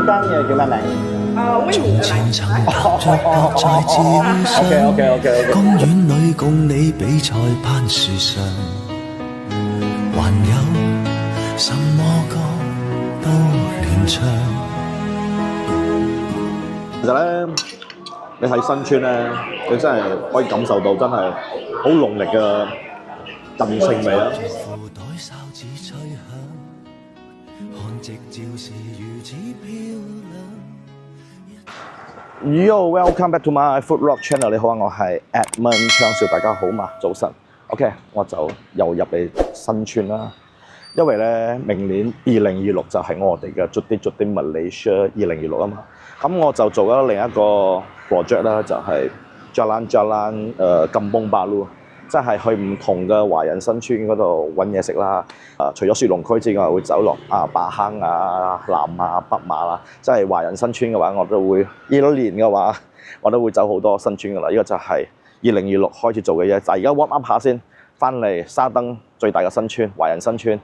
間嘢叫咩名？威尼嘅嚟。OK。公園裏共你比賽攀樹上，還有什麼歌都連唱。其實咧，你喺新村咧，你真係可以感受到真係好濃烈嘅人情味啊！褲袋哨子吹響，看夕照是如此漂亮。Yo，welcome back to my Food Rock Channel。你好啊，我係 Edmond 昌少，大家好嘛，早晨。OK， 我就又入嚟新村啦。因為咧，明年2026就係我哋嘅 Cuti Malaysia 2026啊嘛。咁我就做咗另一個 project 啦，就係 Jalan Kampung Baru， 即係去唔同嘅華人新村嗰度揾嘢食啦。除咗雪隆區之外，會走落巴坑啊、南啊、北馬啦，即係華人新村嘅話，我都會呢一年嘅話，我都會走好多新村噶啦。呢個就係2026開始做嘅嘢，就係而家 warm up 下先，翻嚟沙登最大嘅新村華人新村。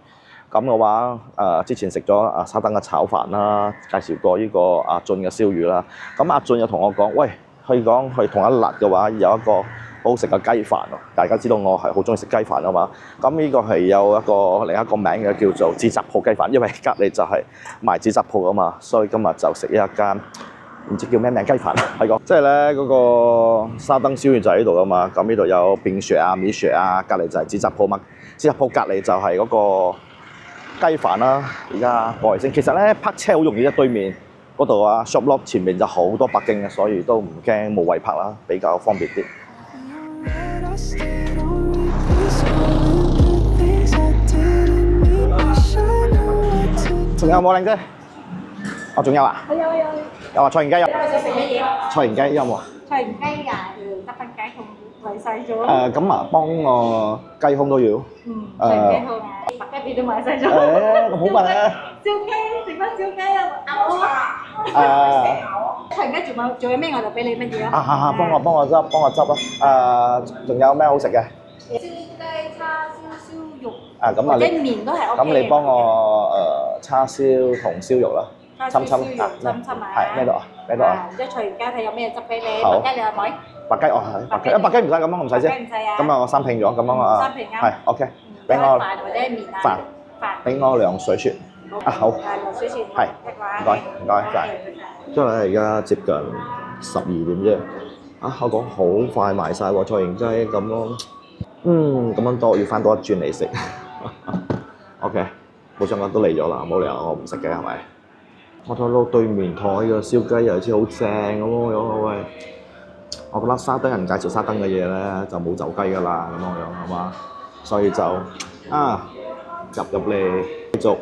咁嘅話，之前食咗沙登嘅炒飯啦，介紹過呢個阿俊嘅燒魚啦。咁阿俊又同我講，喂，去同一辣嘅話，有一個好食嘅雞飯喎。大家知道我係好中意食雞飯啊嘛。咁呢個係有另一個名嘅叫做紙紮鋪雞飯，因為隔離就係賣紙紮鋪啊嘛，所以今日就食呢一間唔知叫咩名雞飯係個，即係咧嗰個沙登燒魚就喺度啊嘛。咁呢度有冰雪啊、米雪啊，隔離就係紙紮鋪嘛。紙紮鋪隔離就係嗰個雞飯啦，而家過嚟先。其實咧泊車好容易，一對面嗰度啊 shop lot 前面就好多北京嘅，所以都唔驚冇位泊啦，比較方便啲。仲有冇靚姐？哦，仲有啊？有啊，菜園雞有。食乜嘢？菜園雞有冇啊？菜園雞㗎，得份雞胸賣晒咗。咁啊，幫我雞胸都要。菜園雞胸啊，白雞髀都賣晒咗。咁好問啊！燒雞，食翻燒雞啊！菜園雞仲有咩我就俾你乜嘢啊？幫我執啊！仲有咩好食嘅？燒雞、叉燒、燒肉。咁啊，或者麵都係 OK 嘅。咁你幫我叉燒同燒肉啦，侵侵啊，係咩度啊？咩度啊？即係菜園雞睇有咩汁俾你，好白雞你有冇？白雞哦係白雞，白雞唔使咁樣，唔使啫。白雞唔使啊。咁啊，我三拼咗，咁樣啊，三拼啱。係 OK， 俾我飯或者麵啊。飯。俾我涼水雪。好。涼水雪。係。唔該晒。因為而家接近12點啫。我講好快賣晒喎，菜園雞咁咯。咁樣多要翻多一轉嚟食。OK， 冇想講都嚟咗啦，冇理由我唔食嘅係咪？我睇到對面台嘅燒雞又好似好正咁樣喂。我覺得沙登人介紹沙登嘅嘢咧就冇走雞㗎啦，咁樣係嘛？所以就入嚟繼續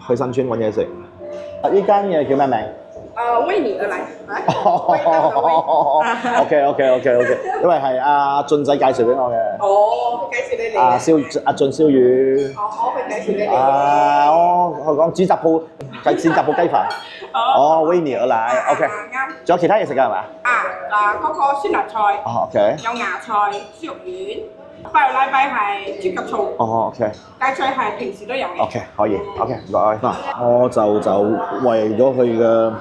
去新村揾嘢食。呢間嘢叫咩名？威尼嘅嚟。OK， 因為係阿俊仔介紹俾我嘅。佢介紹你嚟。阿俊燒魚。佢介紹你嚟。我講紙紮鋪雞飯。威尼而嚟 ，OK。啱。仲有其他嘢食㗎係咪？嗰個酸辣菜。OK。有芽菜、豬肉丸，拜六禮拜係豬腳醋。OK。雞菜係平時都有嘅。OK， 可以。OK， 唔該。我就為咗佢嘅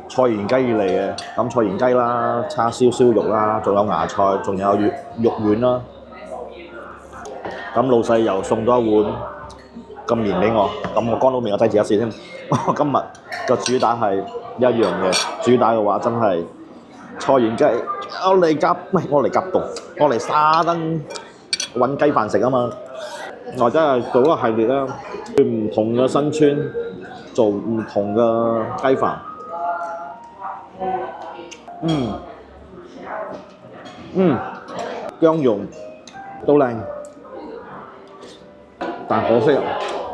菜園雞而嚟嘅，咁菜園雞啦、叉燒燒肉啦，仲有芽菜，仲有肉丸啦。咁老細又送咗一碗咁麵俾我，咁我乾撈麵我睇住一試添。今日個主打係一樣嘅，主打嘅話真係菜園雞。我嚟夾棟，我嚟沙登揾雞飯食啊嘛。或者係做一個系列啦，去唔同嘅新村做唔同嘅雞飯。薑蓉都靚，但可惜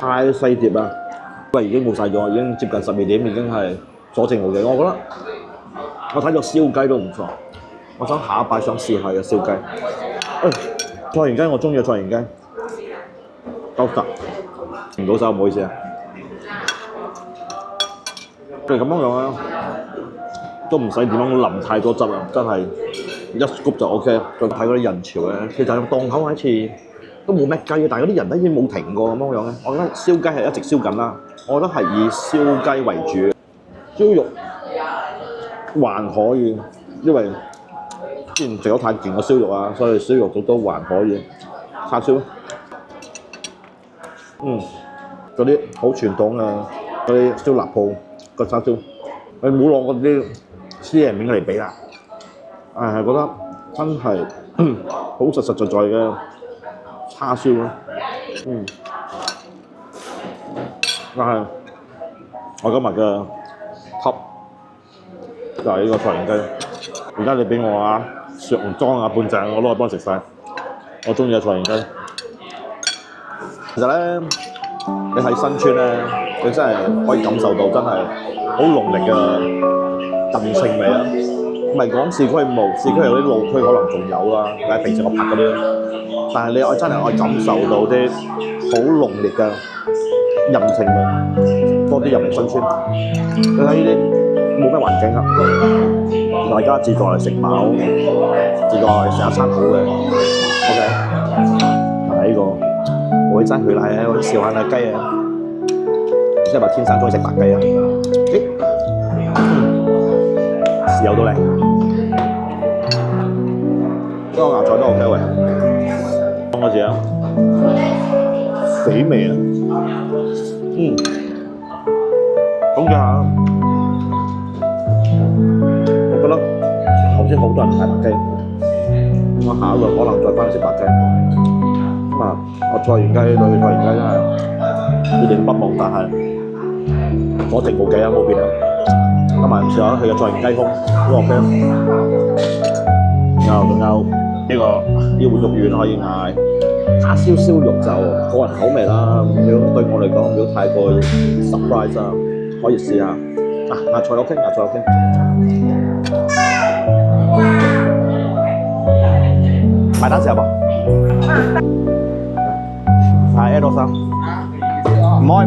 太細碟啦，因為已經冇晒咗，已經接近12點，已經係所剩無幾。我覺得我睇到燒雞都唔錯，我想下一擺想試下嘅燒雞。菜園雞我中意菜園雞，得唔到手唔好意思啊。佢咁樣啊，都唔使點樣淋太多汁啊，真係一谷就 OK。再睇嗰啲人潮咧，其實檔口好似都冇咩雞，但係嗰啲人都已經冇停過咁樣咧。我覺得燒雞係一直燒緊啦，我覺得係以燒雞為主。燒肉還可以，因為之前食咗太甜嘅燒肉啊，所以燒肉都還可以。叉燒，嗰啲好傳統嘅嗰啲燒臘鋪個叉燒，你冇攞嗰啲私人面嚟比啦，係覺得真係好實實在在嘅叉燒咯，但係我今日嘅 top 就係呢個菜園雞，而家你俾我啊上裝啊半隻，我都可以幫你食晒。我中意嘅菜園雞。其實咧，你喺新村咧，你真係可以感受到真係好濃烈嘅人情味啊！唔係講市區冇，市區有啲路區可能仲有啦，但係平時我拍嗰啲，但係你我真係可以感受到啲好濃烈嘅人情味，多啲入嚟新村。你睇呢啲冇咩環境啊，大家自在嚟食飽，自在嚟食下餐好嘅。OK， 嗱呢個我會爭佢奶啊，我啲小眼啊雞啊，即係話天生中意食白雞啊！豉油都靚，嗰個芽菜都 OK 喂，放個字啊，肥味啊，講咗下，我覺得頭先好多人買白雞。我下一輪可能再翻去食白雞。咁啊，我菜園雞對菜園雞真係念念不忘，但係我直冇計啊，冇變啊。今晚試下佢嘅菜園雞胸都 OK。然後仲有呢個碗肉丸可以嗌，叉燒燒肉就個人口味啦。如果對我嚟講，如果太過 surprise 啊，可以試下。啊，芽菜 OK， 芽菜 OK。埋單食不？係 A 多三，唔可以，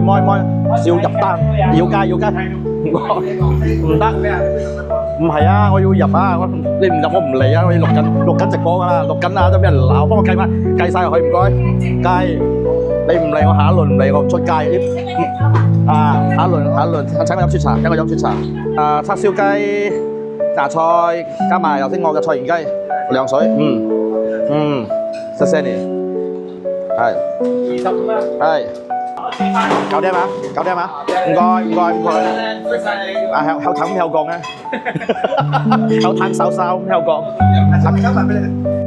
要入單，要加，唔得，唔係啊，我要入啊，你唔入我唔嚟啊，我要錄緊直播㗎啦，錄緊啊，都俾人鬧，幫我計翻，計晒入去唔該，計，你唔嚟我下一輪唔嚟我唔出街，下一輪請我飲雪茶，請我飲雪茶，叉燒雞、芽菜加埋頭先我嘅菜園雞，涼水，謝謝你，係25蚊，係，搞掂嘛，唔該，後藤咁有講啊，後藤手咁有講，10蚊俾你。